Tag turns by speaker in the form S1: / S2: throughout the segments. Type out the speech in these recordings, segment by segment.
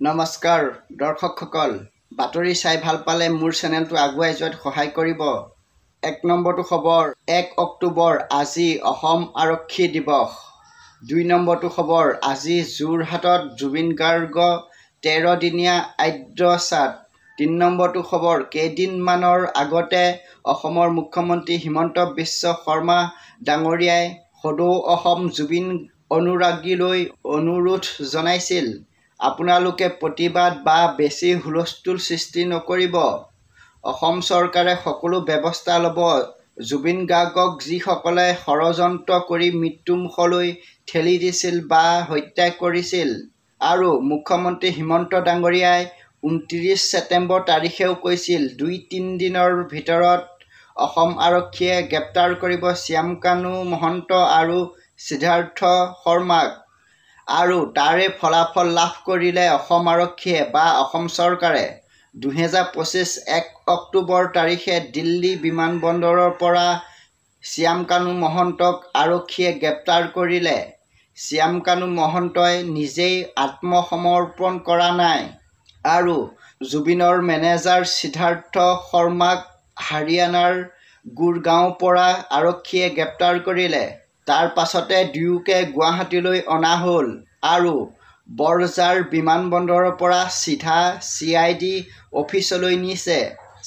S1: নমস্কাৰ দৰ্শকসকল বাতৰি চাই ভাল পালে মোৰ চেনেলটো আগুৱাই যোৱাত সহায় কৰিব। ১ নম্বৰটো খবৰ ১ অক্টোবৰ আজি অসম আৰক্ষী দিৱস। ২ নম্বৰটো খবৰ আজি যোৰহাটত জুবিন গাৰ্গ ১৩ দিনীয়া আদ্যশ্ৰাদ্ধ। ৩ নম্বৰটো খবৰ কেইদিনমানৰ আগতে অসমৰ মুখ্যমন্ত্ৰী হিমন্ত বিশ্ব শৰ্মা ডাঙৰীয়াই সদৌ অসম জুবিন অনুৰাগীলৈ অনুৰোধ জনাইছিল, আপোনালোকে প্ৰতিবাদ বা বেছি হুলস্থুল সৃষ্টি নকৰিব। অসম চৰকাৰে সকলো ব্যৱস্থা ল'ব। জুবিন গাৰ্গক যিসকলে ষড়যন্ত্ৰ কৰি মৃত্যুমুখলৈ ঠেলি দিছিল বা হত্যা কৰিছিল। আৰু মুখ্যমন্ত্ৰী হিমন্ত ডাঙৰীয়াই ২৯ ছেপ্টেম্বৰ তাৰিখেও কৈছিল ২-৩ দিনৰ ভিতৰত অসম আৰক্ষীয়ে গ্ৰেপ্তাৰ কৰিব শ্যামকানু মহন্ত আৰু সিদ্ধাৰ্থ শৰ্মাক। আৰু তাৰে ফলাফল লাভ কৰিলে অসম আৰক্ষীয়ে বা অসম চৰকাৰে ২০২৫ ১ অক্টোবৰ তাৰিখে দিল্লী বিমানবন্দৰৰ পৰা শ্যামকানু মহন্তক আৰক্ষীয়ে গ্ৰেপ্তাৰ কৰিলে। শ্যামকানু মহন্তই নিজেই আত্মসমৰ্পণ কৰা নাই। আৰু জুবিনৰ মেনেজাৰ সিদ্ধাৰ্থ শৰ্মাক হাৰিয়ানাৰ গুৰগাঁৱৰ পৰা আৰক্ষীয়ে গ্ৰেপ্তাৰ কৰিলে। তাৰ পাছতে দুয়োকে গুৱাহাটীলৈ অনা হ'ল আৰু বৰঝাৰ বিমানবন্দৰৰ পৰা চিধা CID অফিচলৈ নিছে।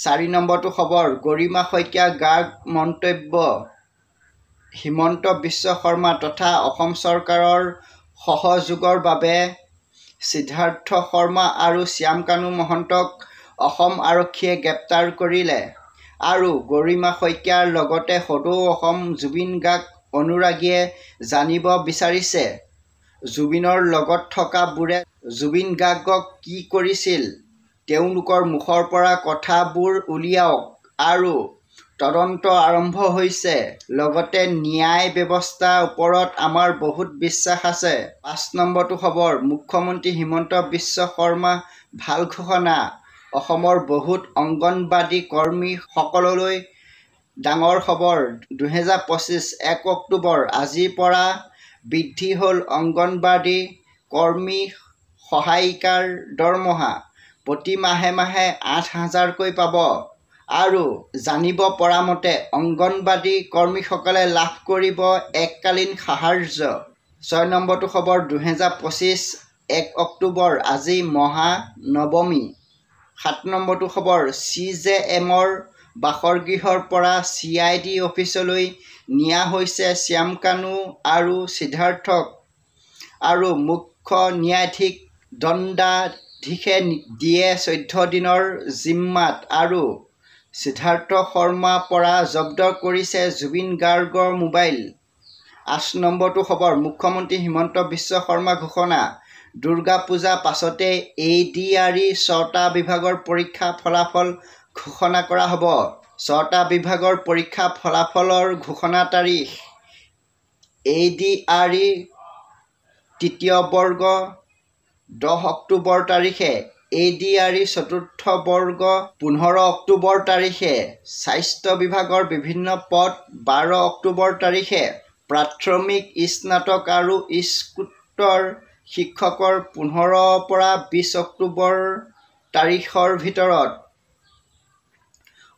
S1: ৪ নম্বৰটো খবৰ গৰিমা শইকীয়া গাৰ্গ মন্তব্য। হিমন্ত বিশ্ব শৰ্মা তথা অসম চৰকাৰৰ সহযোগৰ বাবে সিদ্ধাৰ্থ শৰ্মা আৰু শ্যামকানু মহন্তক অসম আৰক্ষীয়ে গ্ৰেপ্তাৰ কৰিলে। আৰু গৰিমা শইকীয়াৰ লগতে সদৌ অসম জুবিন গাৰ্গ অনুৰাগীয়ে জানিব বিচাৰিছে, জুবিনৰ লগত থকাবোৰে জুবিন গাৰ্গক কি কৰিছিল, তেওঁলোকৰ মুখৰ পৰা কথাবোৰ উলিয়াওক। আৰু তদন্ত আৰম্ভ হৈছে। লগতে ন্যায় ব্যৱস্থাৰ ওপৰত আমাৰ বহুত বিশ্বাস আছে। ৫ নম্বৰটো খবৰ মুখ্যমন্ত্ৰী হিমন্ত বিশ্ব শৰ্মা ভাল ঘোষণা। অসমৰ বহুত অংগনবাদী কৰ্মীসকললৈ ডাঙৰ খবৰ ২০২৫ ১ অক্টোবৰ আজিৰ পৰা বৃদ্ধি হ'ল অংগনবাদী কৰ্মী সহায়িকাৰ দৰমহা। প্ৰতি মাহে মাহে ৮,০০০কৈ পাব। আৰু জানিব পৰা মতে অংগনবাদী কৰ্মীসকলে লাভ কৰিব এককালীন সাহাৰ্য। ৬ নম্বৰটো খবৰ ২০২৫ ১ অক্টোবৰ আজি মহানৱমী। ৭ নম্বৰটো খবৰ CJMৰ বাসগৃহৰ পৰা CID অফিচলৈ নিয়া হৈছে শ্যামকানু আৰু সিদ্ধাৰ্থক। আৰু মুখ্য ন্যায়াধীশ দণ্ডাধীশে দিয়ে ১৪ দিনৰ জিম্মাত। আৰু সিদ্ধাৰ্থ শৰ্মাৰ পৰা জব্দ কৰিছে জুবিন গাৰ্গৰ মোবাইল। ৮ নম্বৰটো খবৰ মুখ্যমন্ত্ৰী হিমন্ত বিশ্ব শৰ্মা ঘোষণা। দুৰ্গা পূজাৰ পাছতে ADRE ৬টা বিভাগৰ পৰীক্ষা ফলাফল ঘোষণা কৰা হ'ব। ৬টা বিভাগৰ পৰীক্ষা ফলাফলৰ ঘোষণা তাৰিখ ADRE তৃতীয় বৰ্গ ১০ অক্টোবৰ তাৰিখে, ADRE চতুৰ্থ বৰ্গ ১৫ অক্টোবৰ তাৰিখে, স্বাস্থ্য বিভাগৰ বিভিন্ন পদ ১২ অক্টোবৰ তাৰিখে, প্ৰাথমিক স্নাতক আৰু স্কুলৰ শিক্ষকৰ ১৫ পৰা ২০ অক্টোবৰ তাৰিখৰ ভিতৰত,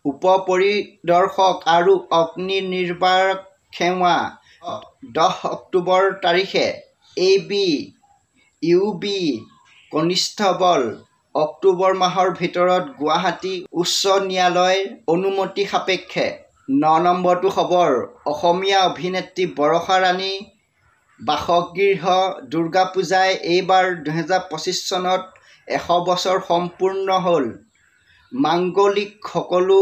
S1: উপ-পৰিদৰ্শক আৰু অগ্নি নিৰ্বাপক সেৱা ১০ অক্টোবৰ তাৰিখে, AB UB কনিষ্টবল অক্টোবৰ মাহৰ ভিতৰত গুৱাহাটী উচ্চ ন্যায়ালয়ৰ অনুমতি সাপেক্ষে। ৯ নম্বৰটো খবৰ অসমীয়া অভিনেত্ৰী বৰষা ৰাণী বাসগৃহ দুৰ্গা পূজাই এইবাৰ ২০২৫ চনত ১০০ বছৰ সম্পূৰ্ণ হ'ল। মাংগলিক সকলো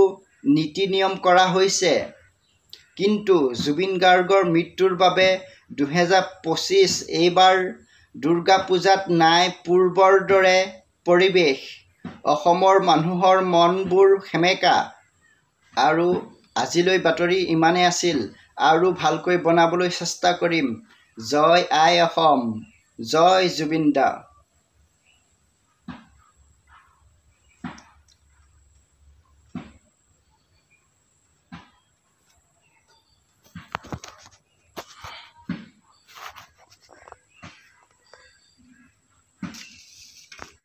S1: নীতি-নিয়ম কৰা হৈছে। কিন্তু জুবিন গাৰ্গৰ মৃত্যুৰ বাবে ২০২৫ এইবাৰ দুৰ্গা পূজাত নাই পূৰ্বৰ দৰে পৰিৱেশ। অসমৰ মানুহৰ মনবোৰ সেমেকা। আৰু আজিলৈ বাতৰি ইমানেই আছিল। আৰু ভালকৈ বনাবলৈ চেষ্টা কৰিম। জয় আই অসম, জয় জুবিন দা।